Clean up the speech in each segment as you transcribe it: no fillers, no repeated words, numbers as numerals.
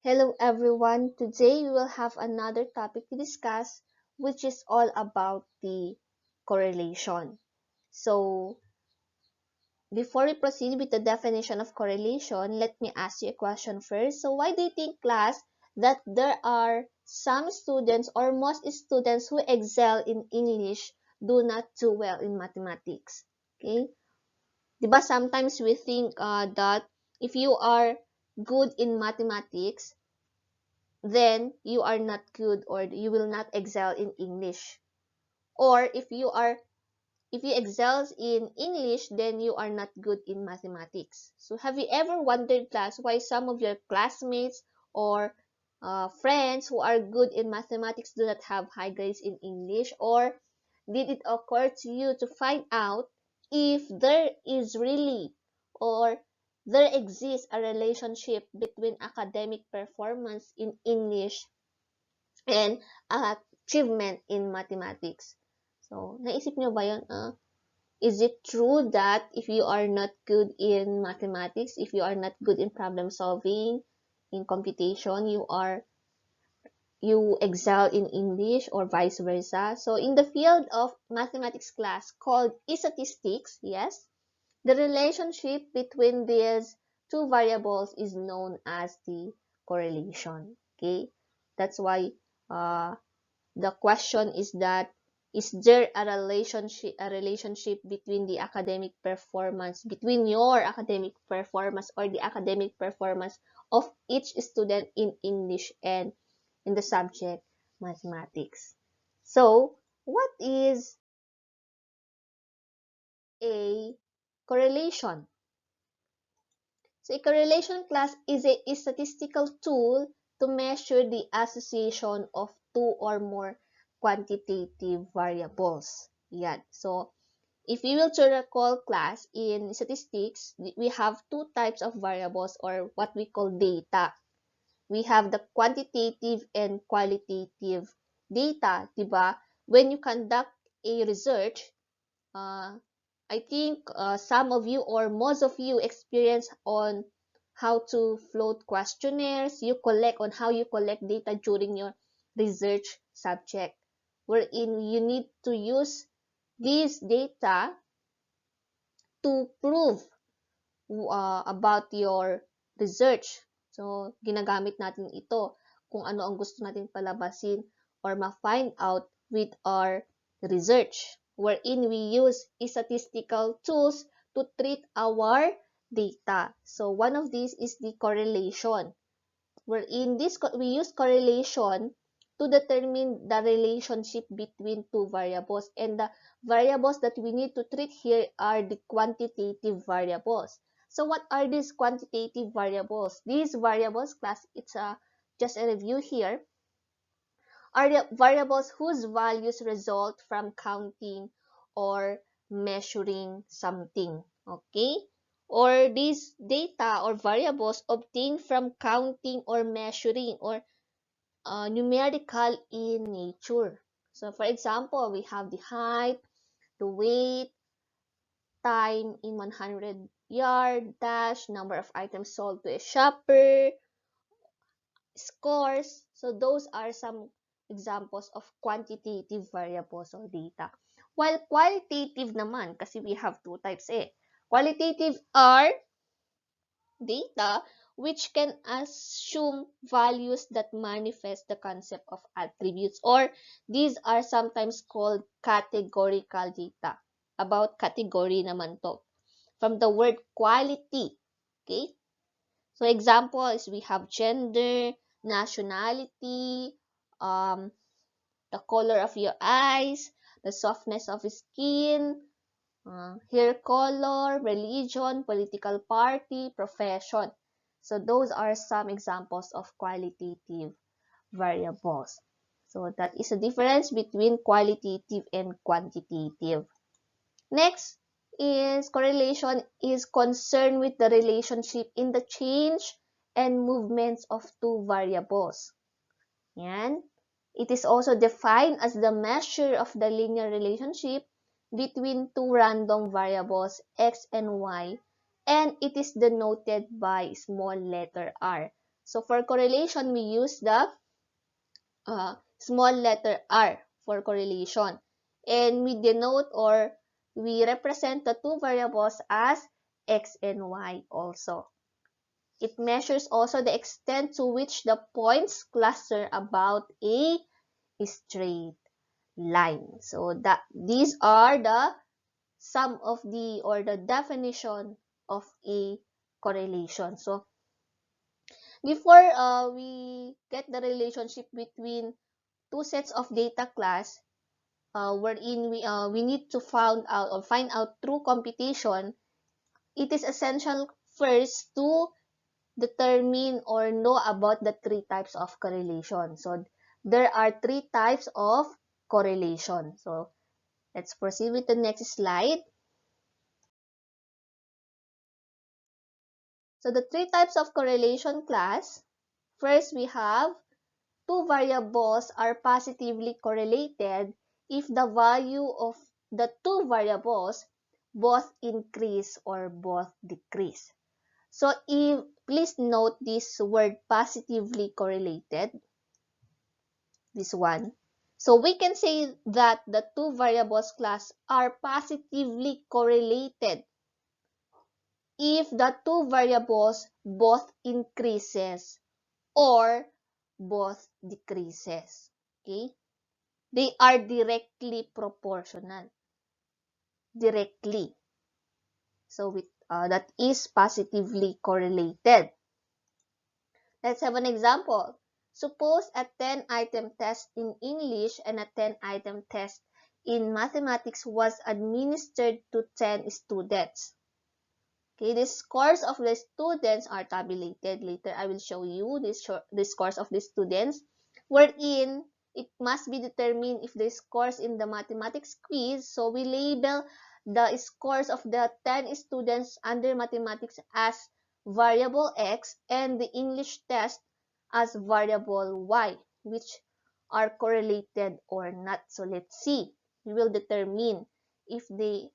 Hello everyone. Today we will have another topic to discuss, which is all about the correlation. So, before we proceed with the definition of correlation, let me ask you a question first. So, why do you think, class, that there are some students or most students who excel in English do not do well in mathematics? Okay? Diba sometimes we think that if you are good in mathematics, then you are not good or you will not excel in English. Or if you excel in English, then you are not good in mathematics. So have you ever wondered, class, why some of your classmates or friends who are good in mathematics do not have high grades in English? Or did it occur to you to find out if there is really or there exists a relationship between academic performance in English and achievement in mathematics? So, naisip nyo ba yun? Is it true that if you are not good in mathematics, if you are not good in problem solving, in computation, you excel in English or vice versa? So, in the field of mathematics class called statistics, yes, the relationship between these two variables is known as the correlation. Okay, that's why uh, the question is that, is there a relationship between the academic performance, between your academic performance or the academic performance of each student in English and in the subject mathematics? So, what is a correlation? So, a correlation, class, is a statistical tool to measure the association of two or more quantitative variables. Yan. So, if you will to recall, class, in statistics, we have two types of variables or what we call data. We have the quantitative and qualitative data, diba? When you conduct a research, uh, I think some of you or most of you experience on how to float questionnaires, you collect on how you collect data during your research subject, wherein you need to use these data to prove about your research. So, ginagamit natin ito kung ano ang gusto natin palabasin or ma-find out with our research, wherein we use statistical tools to treat our data. So, one of these is the correlation, wherein we use correlation to determine the relationship between two variables. And the variables that we need to treat here are the quantitative variables. So what are these quantitative variables? These variables, class, it's just a review here, are the variables whose values result from counting or measuring something. Okay? Or these data or variables obtained from counting or measuring or numerical in nature. So, for example, we have the height, the weight, time in 100 yard dash, number of items sold to a shopper, scores. So those are some examples of quantitative variables or data. While qualitative naman, kasi we have two types eh. Qualitative are data which can assume values that manifest the concept of attributes, or these are sometimes called categorical data. About category naman to, from the word quality. Okay? So example is we have gender, nationality, the color of your eyes, the softness of skin, hair color, religion, political party, profession. So those are some examples of qualitative variables. So that is the difference between qualitative and quantitative. Next is correlation is concerned with the relationship in the change and movements of two variables. Yan. It is also defined as the measure of the linear relationship between two random variables x and y, and it is denoted by small letter r. So for correlation, we use the small letter r for correlation. And we denote or we represent the two variables as x and y also. It measures also the extent to which the points cluster about a straight line. So that these are the sum of the or the definition of a correlation. So before we get the relationship between two sets of data class, wherein we need to find out through computation, it is essential first to determine or know about the three types of correlation. So there are three types of correlation. So let's proceed with the next slide. So the three types of correlation class. First, we have two variables are positively correlated if the value of the two variables both increase or both decrease. So if please note this word positively correlated, this one. So we can say that the two variables class are positively correlated if the two variables both increases or both decreases. Okay? They are directly proportional. Directly. So that is positively correlated. Let's have an example. Suppose a 10-item test in English and a 10-item test in mathematics was administered to 10 students. Okay, the scores of the students are tabulated. Later, I will show you the scores of the students, wherein it must be determined if the scores in the mathematics quiz. So we label the scores of the 10 students under mathematics as variable x and the English test as variable y, which are correlated or not. So let's see. We will determine if they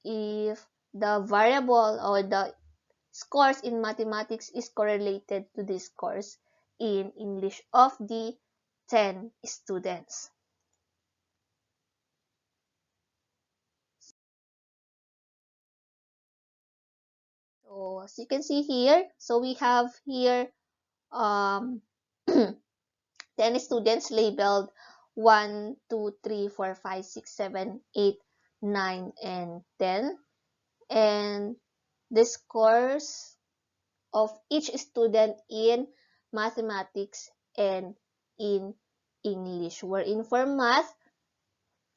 if the variable or the scores in mathematics is correlated to the scores in English of the 10 students. So as you can see here, so we have here 10 students labeled 1, 2, 3, 4, 5, 6, 7, 8, 9, and 10. And the scores of each student in mathematics and in English. Wherein for math,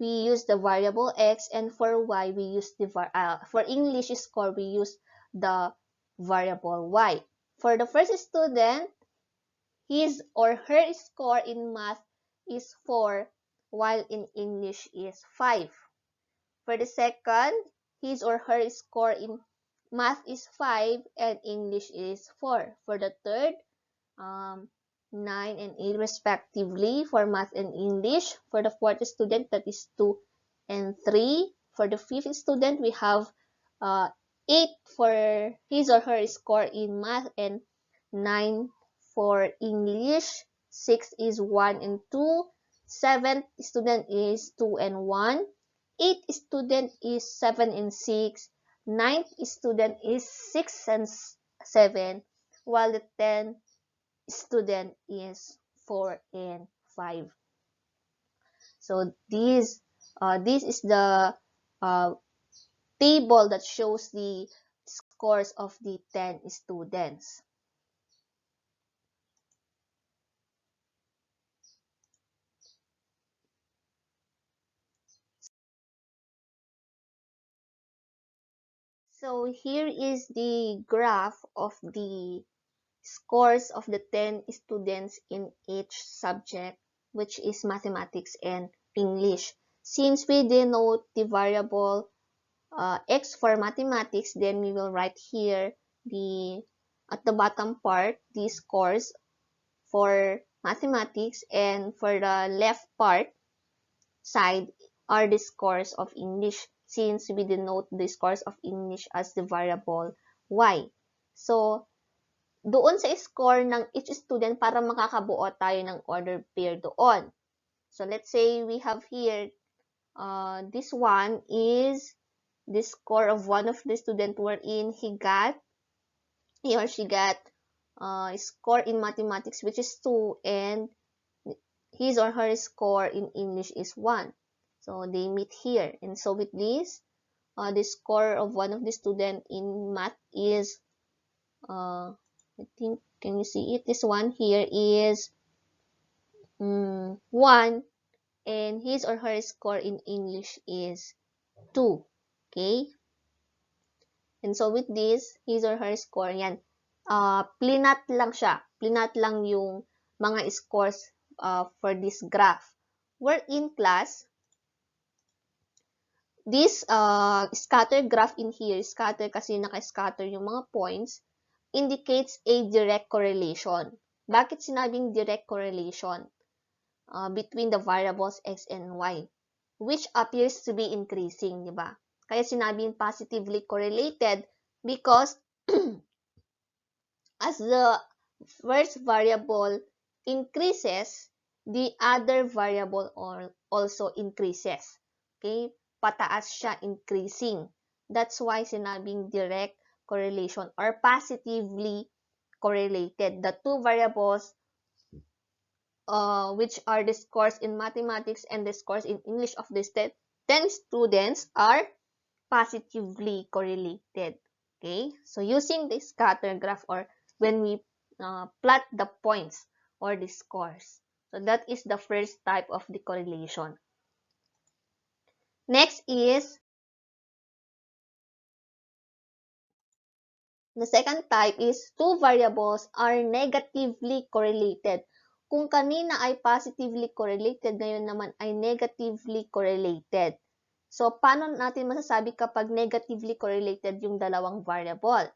we use the variable x, and for y, we use the for English score, we use the variable y. For the first student, his or her score in math is 4, while in English is 5. For the second, his or her score in math is 5 and English is 4. For the third, 9 and 8 respectively for math and English. For the fourth student, that is 2 and 3. For the fifth student, we have 8 for his or her score in math and 9 for English. 6 is 1 and 2. Seventh student is 2 and 1. Eighth student is 7 and 6. Ninth student is 6 and 7. While the 10th student is 4 and 5. So this is the uh, table that shows the scores of the 10 students. So here is the graph of the scores of the 10 students in each subject, which is mathematics and English. Since we denote the variable x for mathematics, then we will write here at the bottom part the scores for mathematics, and for the left part side are the scores of English, since we denote the scores of English as the variable y. So doon sa score ng each student para makakabuo tayo ng order pair doon. So, let's say we have here, this one is the score of one of the student wherein he or she got score in mathematics, which is 2, and his or her score in English is 1. So, they meet here. And so, with this, the score of one of the student in math is, I think, can you see it? This one here is 1, and his or her score in English is 2. Okay? And so, with this, his or her score, yan, plinat lang siya. Plinat lang yung mga scores for this graph. We're in class, this scatter graph in here, scatter kasi naka-scatter yung mga points, indicates a direct correlation. Bakit sinabing direct correlation? Between the variables x and y, which appears to be increasing, di ba? Kaya sinabing positively correlated because as the first variable increases, the other variable also increases. Okay? Pataas siya, increasing. That's why sinabing direct correlation or positively correlated. The two variables, which are the scores in mathematics and the scores in English of the 10 students, are positively correlated. Okay, so using the scatter graph, or when we plot the points or the scores, so that is the first type of the correlation. Next is the second type is two variables are negatively correlated. Kung kanina ay positively correlated, ngayon naman ay negatively correlated. So, paano natin masasabi kapag negatively correlated yung dalawang variable?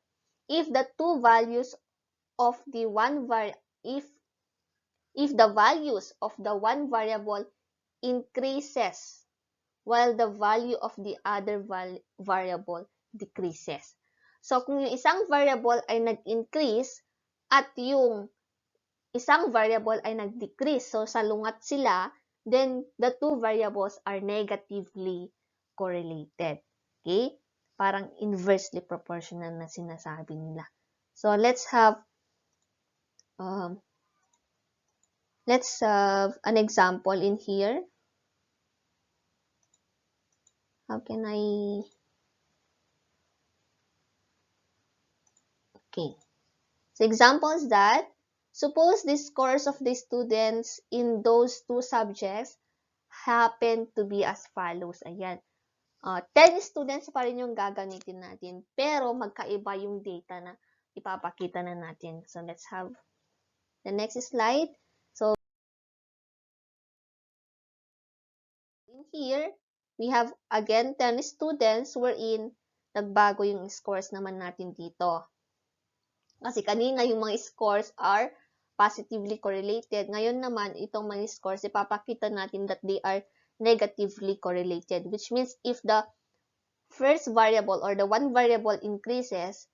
If the two values of the one if the values of the one variable increases while the value of the other variable decreases. So, kung yung isang variable ay nag-increase at yung isang variable ay nag-decrease, so salungat sila, then the two variables are negatively correlated. Okay? Parang inversely proportional na sinasabi nila. So, let's have an example in here. How can I... Okay. So, example is that, suppose the scores of the students in those two subjects happen to be as follows. Ayan. 10 students pa rin yung gagamitin natin, pero magkaiba yung data na ipapakita na natin. So, let's have the next slide. So, in here, we have again 10 students wherein nagbago yung scores naman natin dito. Kasi kanina yung mga scores are positively correlated. Ngayon naman, itong mga scores, ipapakita natin that they are negatively correlated. Which means if the first variable or the one variable increases,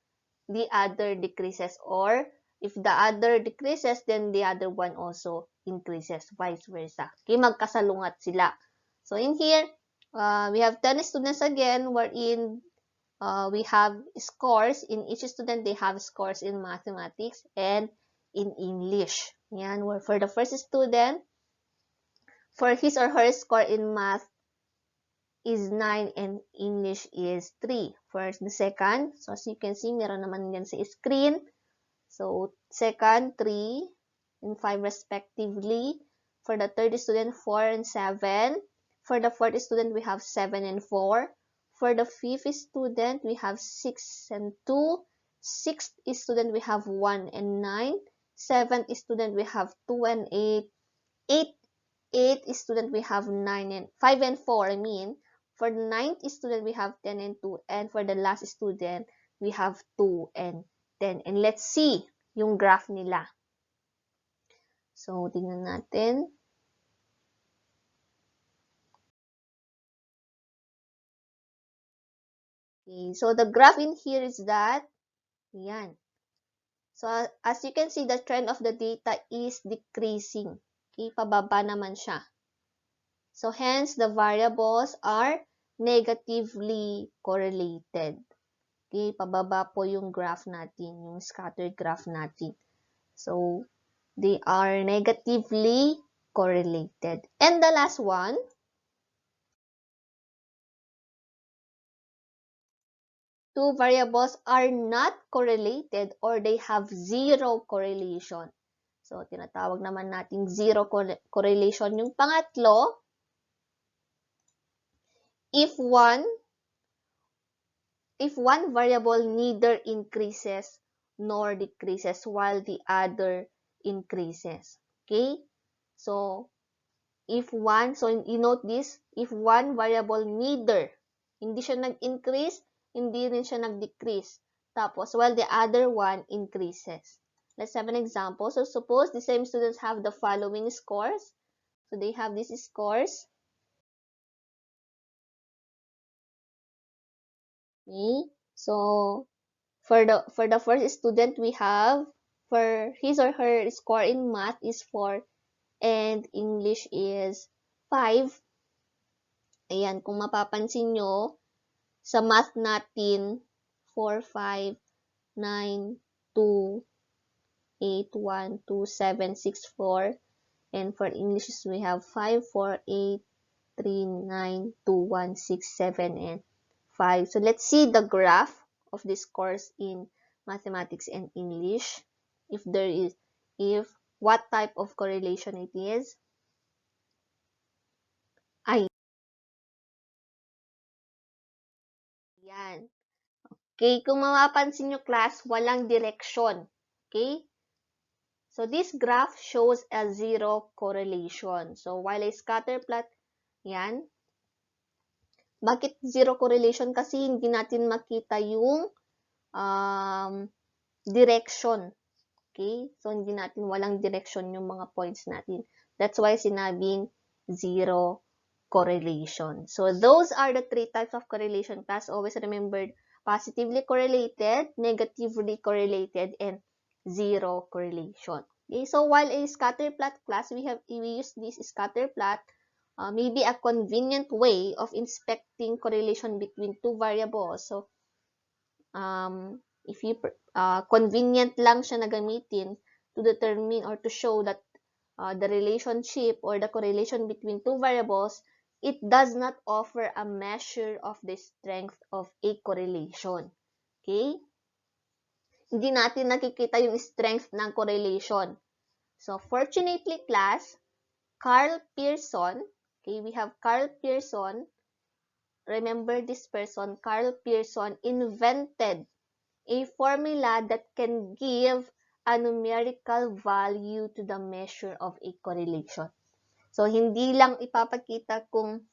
the other decreases. Or if the other decreases, then the other one also increases. Vice versa. Okay, magkasalungat sila. So in here, we have 10 students again wherein we have scores in each student. They have scores in mathematics and in English. Yan, where for the first student, for his or her score in math is 9 and English is 3. For the second, so as you can see, meron naman yan sa screen. So, second, 3 and 5 respectively. For the third student, 4 and 7. For the fourth student, we have 7 and 4. For the fifth student, we have 6 and 2. Sixth student, we have 1 and 9. Seventh student, we have 2 and 8. Eighth student, we have 9 and 5 and 4. I mean, for the ninth student, we have 10 and 2. And for the last student, we have 2 and 10. And let's see yung graph nila. So, tingnan natin. Okay, so the graph in here is that, yan. So, as you can see, the trend of the data is decreasing. Okay, pababa naman siya. So, hence, the variables are negatively correlated. Okay, pababa po yung graph natin, yung scattered graph natin. So, they are negatively correlated. And the last one, two variables are not correlated or they have zero correlation. So, tinatawag naman natin zero correlation. Yung pangatlo, if one variable neither increases nor decreases while the other increases. Okay? So, you note this, if one variable neither, hindi siya nag-increase, hindi rin siya nag-decrease. Tapos, while the other one increases. Let's have an example. So, suppose the same students have the following scores. So, they have these scores. Okay? So, for the first student, we have, for his or her score in math is 4 and English is 5. Ayan, kung mapapansin nyo, sa math natin, 4, 5, 9, 2, 8, 1, 2, 7, 6, 4. And for English, we have 5, 4, 8, 3, 9, 2, 1, 6, 7, and 5. So let's see the graph of this course in mathematics and English. If what type of correlation it is. Ayan. Okay, kung mapapansin nyo class, walang direksyon. Okay? So this graph shows a zero correlation. So while a scatter plot, yan. Bakit zero correlation? Kasi hindi natin makita yung direction. Okay? So hindi natin walang direction yung mga points natin. That's why sinabing zero correlation. So those are the three types of correlation class. Always remember positively correlated, negatively correlated, and zero correlation. Okay, so while a scatter plot class, we use this scatter plot, maybe a convenient way of inspecting correlation between two variables. So if you convenient lang siya na gamitin to determine or to show that the relationship or the correlation between two variables, it does not offer a measure of the strength of a correlation. Okay? Hindi natin nakikita yung strength ng correlation. So, fortunately, class, Pearson, okay, we have Pearson. Remember this person, Pearson invented a formula that can give a numerical value to the measure of a correlation. So, hindi lang ipapakita kung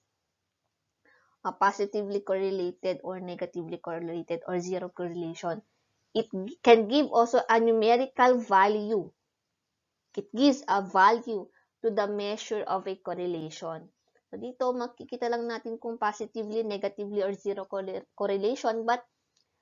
positively correlated or negatively correlated or zero correlation. It can give also a numerical value. It gives a value to the measure of a correlation. So, dito makikita lang natin kung positively, negatively, or zero correlation. But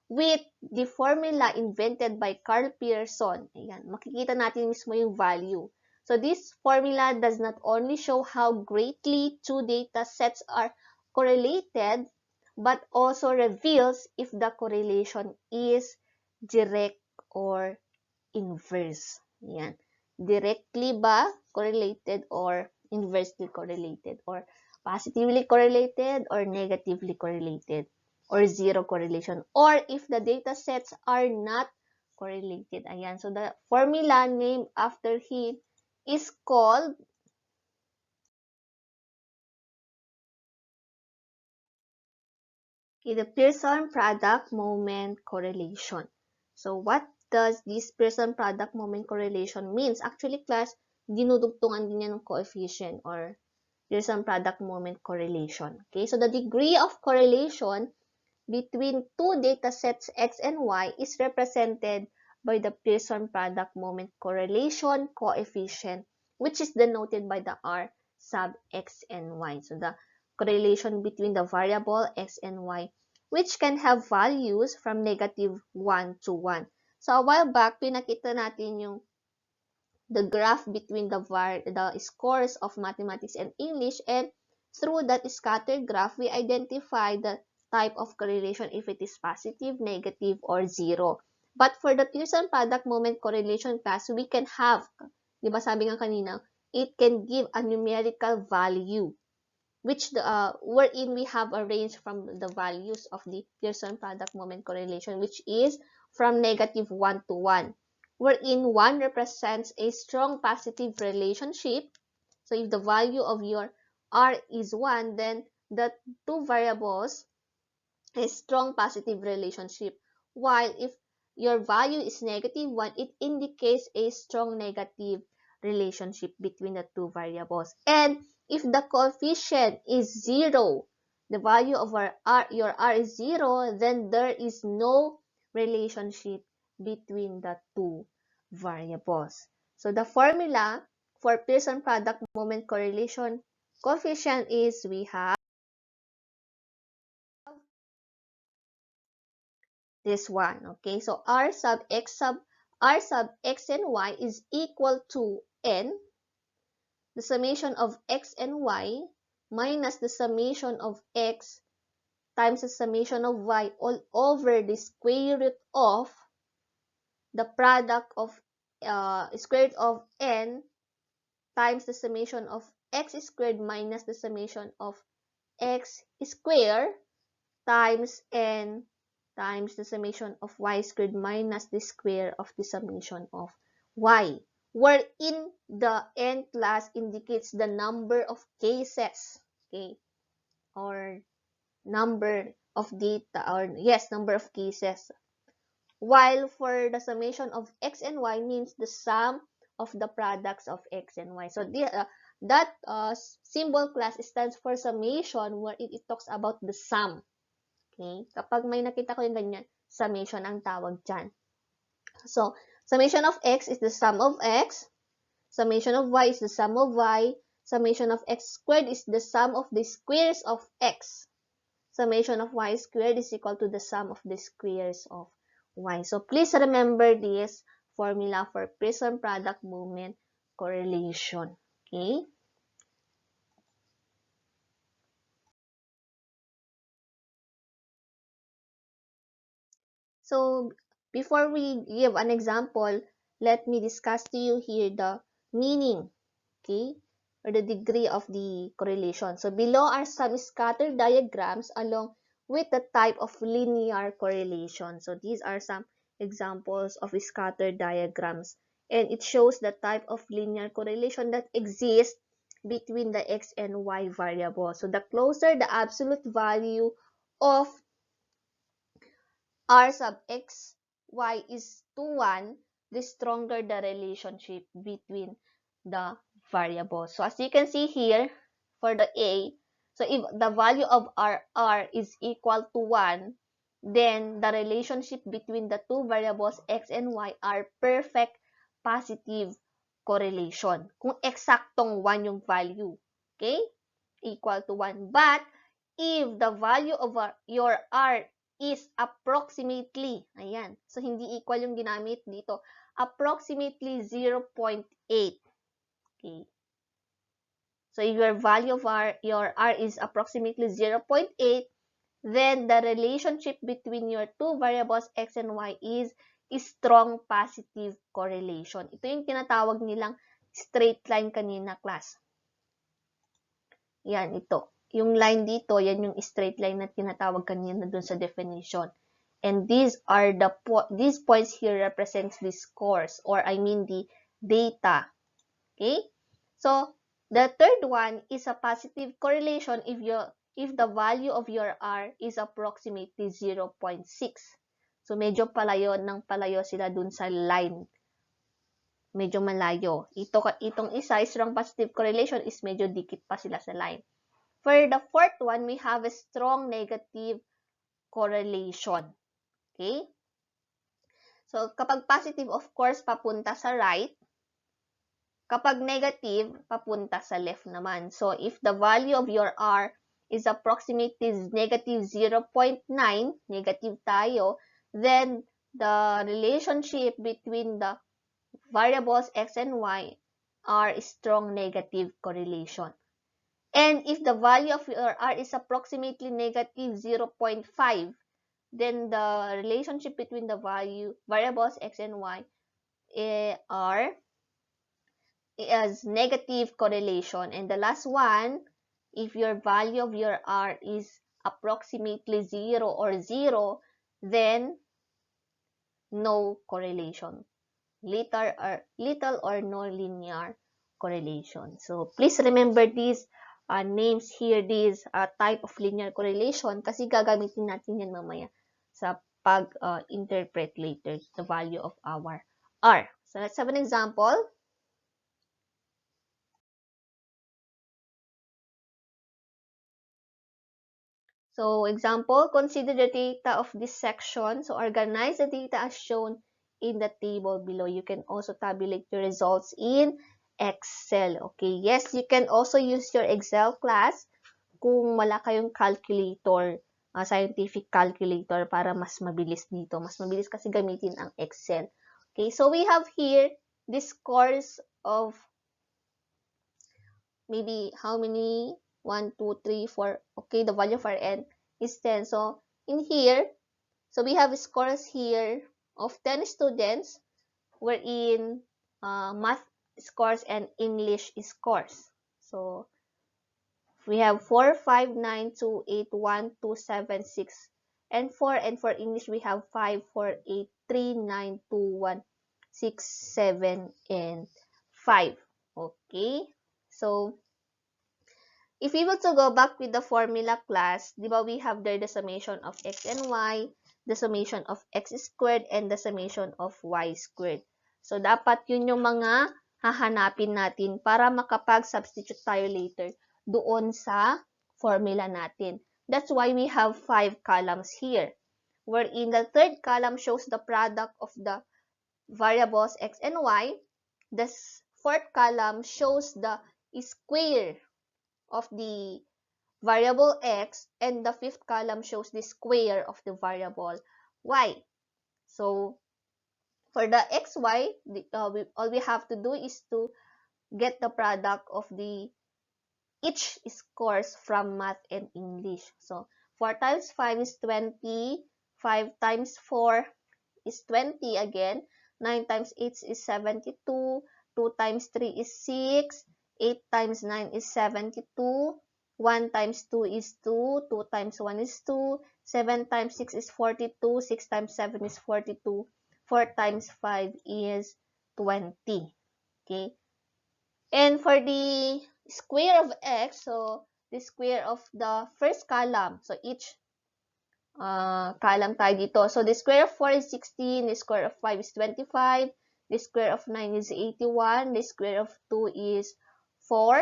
with the formula invented by Pearson, ayan, makikita natin mismo yung value. So, this formula does not only show how greatly two data sets are correlated, but also reveals if the correlation is direct or inverse. Ayan. Directly ba correlated or inversely correlated or positively correlated or negatively correlated or zero correlation or if the data sets are not correlated. Ayan. So the formula named after him is called the Pearson product moment correlation. So what does this Pearson product moment correlation means? Actually, class, dinudugtungan din yan ng coefficient or Pearson product moment correlation. Okay, so the degree of correlation between two data sets X and Y is represented by the Pearson product moment correlation coefficient, which is denoted by the R sub X and Y. So the correlation between the variable X and Y, which can have values from -1 to 1. So, a while back, pinakita natin yung the graph between the scores of mathematics and English, and through that scattered graph, we identify the type of correlation if it is positive, negative, or zero. But for the Pearson product moment correlation class, we can have, di ba sabi nga kanina, it can give a numerical value, which wherein we have a range from the values of the Pearson product moment correlation, which is from -1 to 1, wherein 1 represents a strong positive relationship. So if the value of your R is 1, then the two variables a strong positive relationship. While if your value is -1, it indicates a strong negative relationship between the two variables. And if the coefficient is 0, the value of your R is 0, then there is no relationship between the two variables. So the formula for Pearson product moment correlation coefficient is we have this one. Okay, so r sub x and y is equal to n, the summation of x and y, minus the summation of x times the summation of y all over the square root of the product of square root of n times the summation of x squared minus the summation of x squared times n times the summation of y squared minus the square of the summation of y, wherein the n class indicates the number of cases, okay, or number of data, or yes, number of cases, while for the summation of x and y means the sum of the products of x and y. So that symbol class stands for summation, where it talks about the sum. Okay? Kapag may nakita ko yung ganyan, summation ang tawag dyan. So, summation of x is the sum of x, summation of y is the sum of y, summation of x squared is the sum of the squares of x, summation of y squared is equal to the sum of the squares of y. So, please remember this formula for Pearson product moment correlation. Okay? So, before we give an example, let me discuss to you here the meaning, okay, or the degree of the correlation. So, below are some scatter diagrams along with the type of linear correlation. So, these are some examples of scatter diagrams, and it shows the type of linear correlation that exists between the x and y variables. So, the closer the absolute value of r sub x, y is to 1, the stronger the relationship between the variables. So as you can see here, for the A, so if the value of r is equal to 1, then the relationship between the two variables x and y are perfect positive correlation. Kung eksaktong 1 yung value, okay? Equal to 1. But if the value of your r is approximately, ayan, so hindi equal yung ginamit dito, approximately 0.8. Okay. So if your value of your r is approximately 0.8, then the relationship between your two variables x and y is strong positive correlation. Ito yung tinatawag nilang straight line kanina, class. Yan, ito. Yung line dito, yan yung straight line na tinatawag kanina dun sa definition. And these points here represents the scores, or I mean the data. Okay? So, the third one is a positive correlation if the value of your R is approximately 0.6. So, medyo palayo sila dun sa line. Medyo malayo. Itong isa, strong positive correlation is medyo dikit pa sila sa line. For the fourth one, we have a strong negative correlation. Okay? So, kapag positive, of course, papunta sa right. Kapag negative, papunta sa left naman. So, if the value of your R is approximately negative 0.9, negative tayo, then the relationship between the variables x and y are strong negative correlation. And if the value of your r is approximately negative 0.5, then the relationship between the variables x and y are as negative correlation. And the last one, if your value of your r is approximately 0 or 0, then no correlation. Little or no linear correlation. So please remember these names here, this type of linear correlation, kasi gagamitin natin yan mamaya sa pag-interpret later the value of our r. So let's have an example. So example, consider the data of this section. So organize the data as shown in the table below. You can also tabulate your results in Excel. Okay, yes, you can also use your Excel class kung wala kayong calculator, scientific calculator, para mas mabilis dito. Mas mabilis kasi gamitin ang Excel. Okay, so we have here the scores of maybe how many 1 2 3 4. Okay, the value for n is 10. So in here, so we have scores here of 10 students wherein math scores and English scores. So we have 4 5 9 2 8 1 2 7 6 and 4, and for English we have 5 4 8 3 9 2 1 6 7 and 5. Okay, so if we were to go back with the formula class, di ba we have there the summation of x and y, the summation of x squared, and the summation of y squared. So, dapat yun yung mga hahanapin natin para makapag-substitute tayo later doon sa formula natin. That's why we have 5 columns here, wherein the third column shows the product of the variables x and y. The fourth column shows the square of the variable x, and the fifth column shows the square of the variable y. So for the xy, all we have to do is to get the product of the each scores from math and English. So 4 times 5 is 20, 5 times 4 is 20 again, 9 times 8 is 72, 2 times 3 is 6, 8 times 9 is 72, 1 times 2 is 2, 2 times 1 is 2, 7 times 6 is 42, 6 times 7 is 42, 4 times 5 is 20. Okay? And for the square of x, so the square of the first column, so each column tayo dito. So the square of 4 is 16, the square of 5 is 25, the square of 9 is 81, the square of 2 is 4,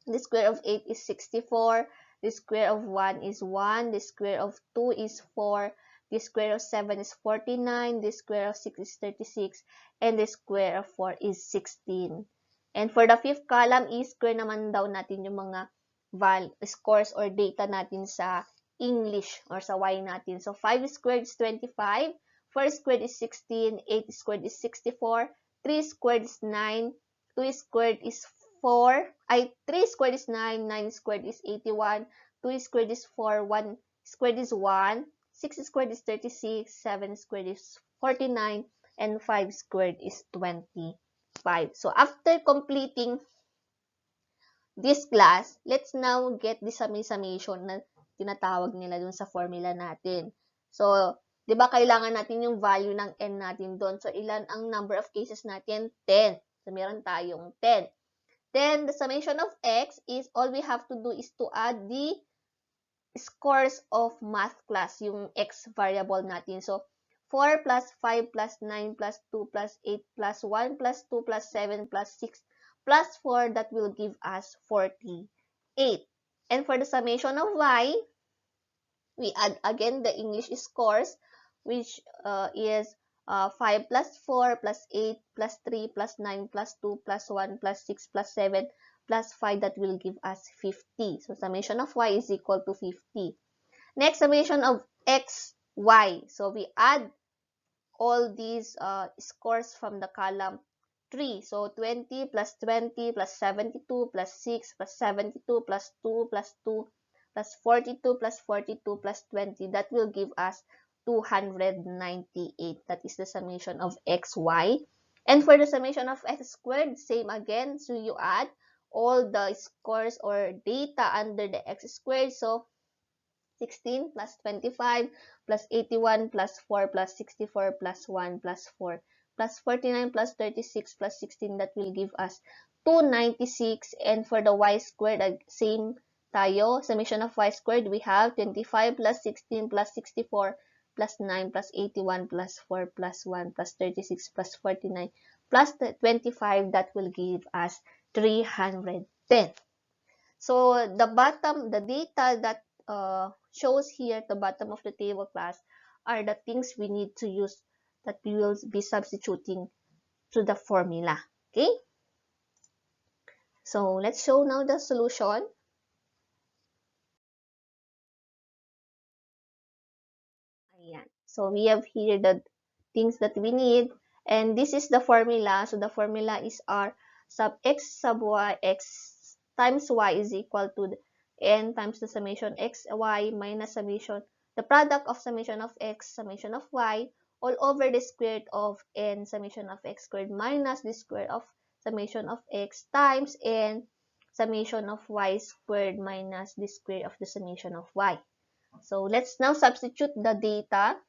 the square of 8 is 64, the square of 1 is 1, the square of 2 is 4, the square of 7 is 49, the square of 6 is 36, and the square of 4 is 16. And for the fifth column, i-square naman daw natin yung mga scores or data natin sa English or sa y natin. So 5 squared is 25, 4 squared is 16, 8 squared is 64, 3 squared is 9, 2 squared is 4, 3 squared is 9, 9 squared is 81, 2 squared is 4, 1 squared is 1, 6 squared is 36, 7 squared is 49, and 5 squared is 25. So after completing this class, let's now get the summation na tinatawag nila dun sa formula natin. So, di ba kailangan natin yung value ng n natin doon? So, ilan ang number of cases natin? 10. So, meron tayong 10. Then, the summation of x is, all we have to do is to add the scores of math class, yung x variable natin. So, 4 plus 5 plus 9 plus 2 plus 8 plus 1 plus 2 plus 7 plus 6 plus 4, that will give us 48. And for the summation of y, we add again the English scores, which is 5 plus 4 plus 8 plus 3 plus 9 plus 2 plus 1 plus 6 plus 7 plus 5, that will give us 50. So, summation of y is equal to 50. Next, summation of x, y. So, we add all these scores from the column 3. So 20 plus 20 plus 72 plus 6 plus 72 plus 2 plus 2 plus 42 plus 42 plus 20. That will give us 298. That is the summation of xy. And for the summation of x squared, same again. So you add all the scores or data under the x squared. So 16 plus 25 plus 81 plus 4 plus 64 plus 1 plus 4 plus 49 plus 36 plus 16. That will give us 296. And for the y squared, same tayo. Summation of y squared, we have 25 plus 16 plus 64 plus 9 plus 81 plus 4 plus 1 plus 36 plus 49 plus 25. That will give us 310. So the data that shows here at the bottom of the table class are the things we need to use that we will be substituting to the formula. Okay? So let's show now the solution. Ayan. So we have here the things that we need, and this is the formula. So the formula is r sub x sub y, x times y is equal to n times the summation x y minus summation, the product of summation of x, summation of y, all over the square root of n summation of x squared minus the square of summation of x times n summation of y squared minus the square of the summation of y. So let's now substitute the data,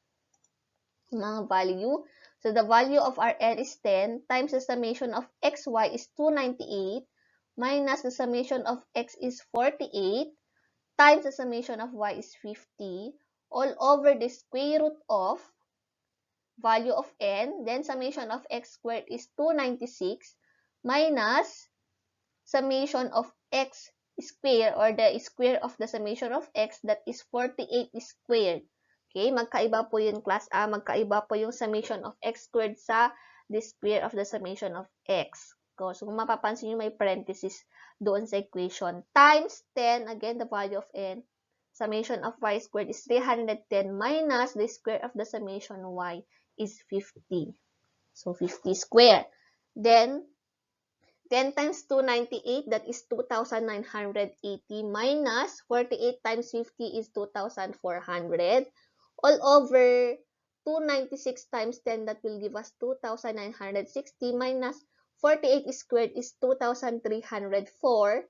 mga value. So the value of our n is 10 times the summation of xy is 298 minus the summation of x is 48 times the summation of y is 50 all over the square root of value of n, then summation of x squared is 296 minus summation of x squared, or the square of the summation of x, that is 48 squared. Okay, magkaiba po yung class A, magkaiba po yung summation of x squared sa the square of the summation of x. So kung mapapansin nyo, may parenthesis doon sa equation. Times 10, again, the value of n. Summation of y squared is 310 minus the square of the summation y is 50. So 50 squared. Then 10 times 298, that is 2,980 minus 48 times 50 is 2,400 all over 296 times 10, that will give us 2,960 minus 48 squared is 2,304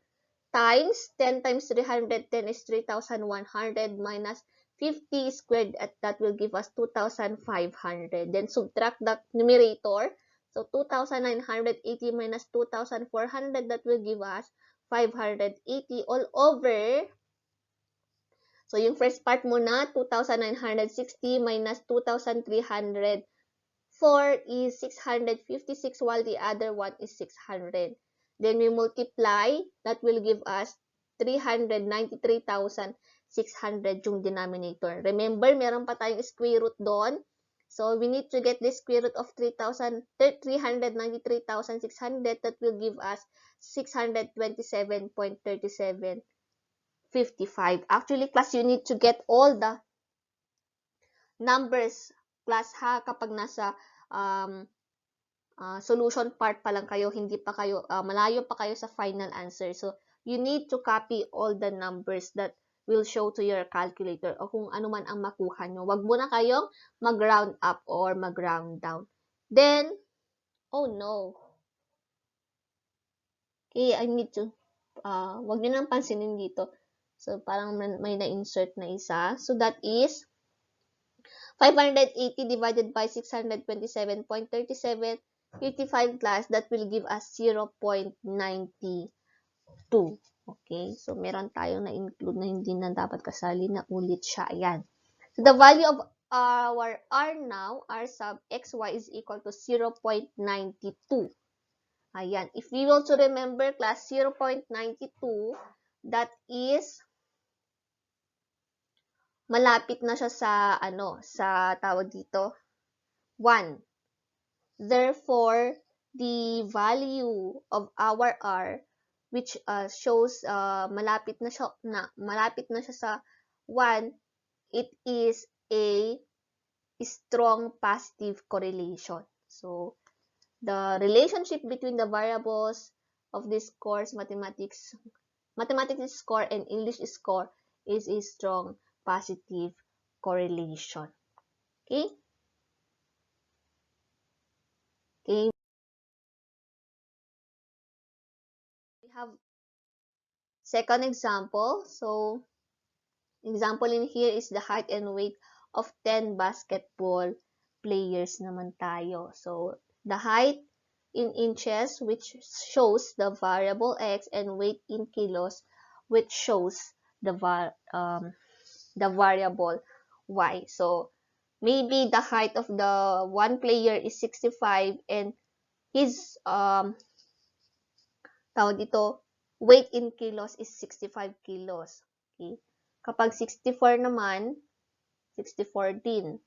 times 10 times 310 is 3,100 minus 50 squared, at that will give us 2,500. Then subtract the numerator. So 2,980 minus 2,400, that will give us 580 all over. So yung first part muna, 2,960 minus 2,304 is 656, while the other one is 600. Then we multiply, that will give us 393,600 yung denominator. Remember, meron pa tayong square root doon. So we need to get the square root of 393,600. That will give us 627.3755. Actually, class, you need to get all the numbers, class, ha, kapag nasa solution part pa lang kayo, hindi pa kayo, malayo pa kayo sa final answer. So, you need to copy all the numbers that will show to your calculator o kung ano man ang makuha nyo. Wag mo na kayong mag-round up or mag-round down. Then, oh no. Okay, I need to, wag nyo nang pansinin dito. So, parang may na-insert na isa. So, that is 580 divided by 627.37 55 class, that will give us 0.92. Okay, so meron tayong na-include na hindi na dapat kasali, na ulit siya. Ayan. So the value of our r now, r sub xy is equal to 0.92. Ayan. If we want to remember, class, 0.92, that is malapit na siya sa, sa tawag dito, 1. Therefore, the value of our r, which shows malapit na siya sa 1, it is a strong positive correlation. So, the relationship between the variables of this course, mathematics score and English score, is a strong positive correlation. Okay? Okay. We have second example. So, example in here is the height and weight of 10 basketball players naman tayo. So, the height in inches, which shows the variable x, and weight in kilos, which shows the variable y. So, maybe the height of the one player is 65 and his tawag dito, weight in kilos is 65 kilos. Okay? Kapag 64 naman, 64 din.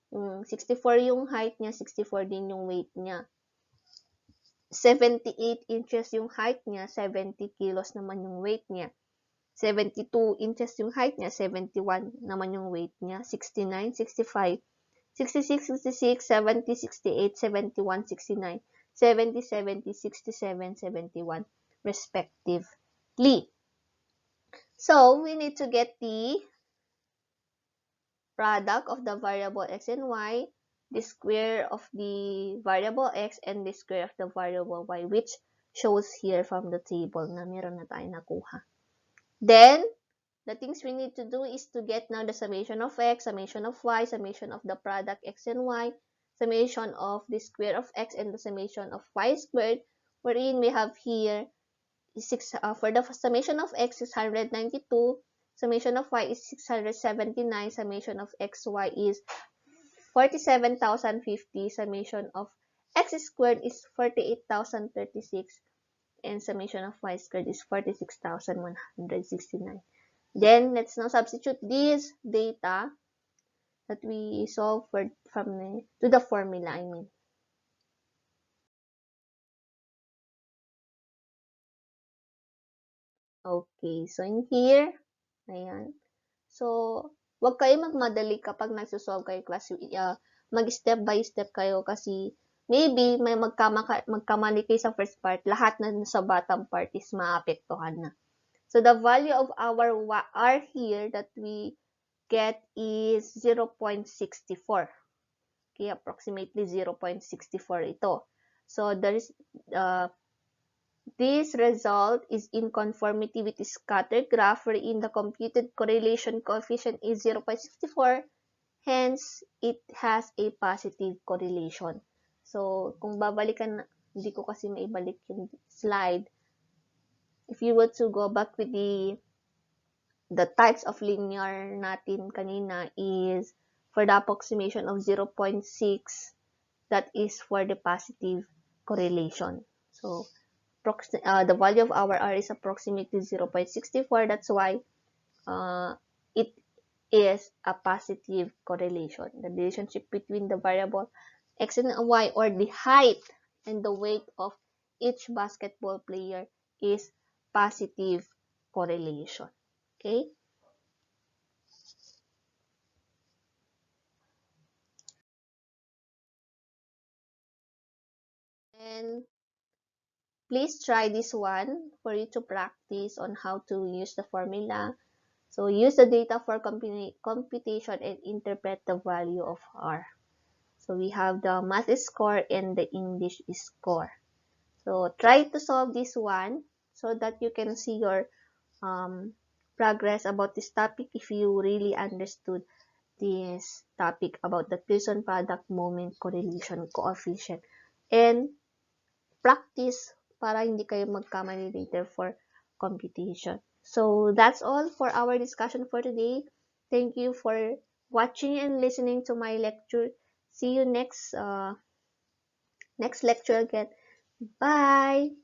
Yung 64 yung height niya, 64 din yung weight niya. 78 inches yung height niya, 70 kilos naman yung weight niya. 72 inches yung height niya, 71 naman yung weight niya. 69, 65, 66, 66, 70, 68, 71, 69, 70, 70, 67, 71, respectively. So, we need to get the product of the variable x and y, the square of the variable x, and the square of the variable y, which shows here from the table na meron na tayo nakuha. Then, the things we need to do is to get now the summation of x, summation of y, summation of the product x and y, summation of the square of x, and the summation of y squared, wherein we have here for the summation of x is 192, summation of y is 679, summation of xy is 47,050, summation of x squared is 48,036, and summation of y squared is 46,169. Then, let's now substitute this data that we solved to the formula, I mean. Okay, so in here, ayan. So, wag kayo magmadali kapag nagsosolve kayo class. Mag-step by step kayo kasi maybe may magkamali kayo sa first part, lahat na sa bottom part is maapektuhan na. So, the value of our R here that we get is 0.64. Okay, approximately 0.64 ito. So, this result is in conformity with the scatter graph wherein the computed correlation coefficient is 0.64. Hence, it has a positive correlation. So, kung babalikan, hindi ko kasi maibalik yung slide. If you were to go back with the types of linear natin kanina is for the approximation of 0.6, that is for the positive correlation. So, the value of our R is approximately 0.64. That's why it is a positive correlation. The relationship between the variable x and y, or the height and the weight of each basketball player, is positive correlation. Okay? And please try this one for you to practice on how to use the formula. So use the data for computation and interpret the value of R. So we have the math score and the English score. So try to solve this one so that you can see your progress about this topic if you really understood this topic about the Pearson product moment correlation coefficient. And practice para hindi kayo magkamali later for computation. So that's all for our discussion for today. Thank you for watching and listening to my lecture. See you next lecture again. Bye!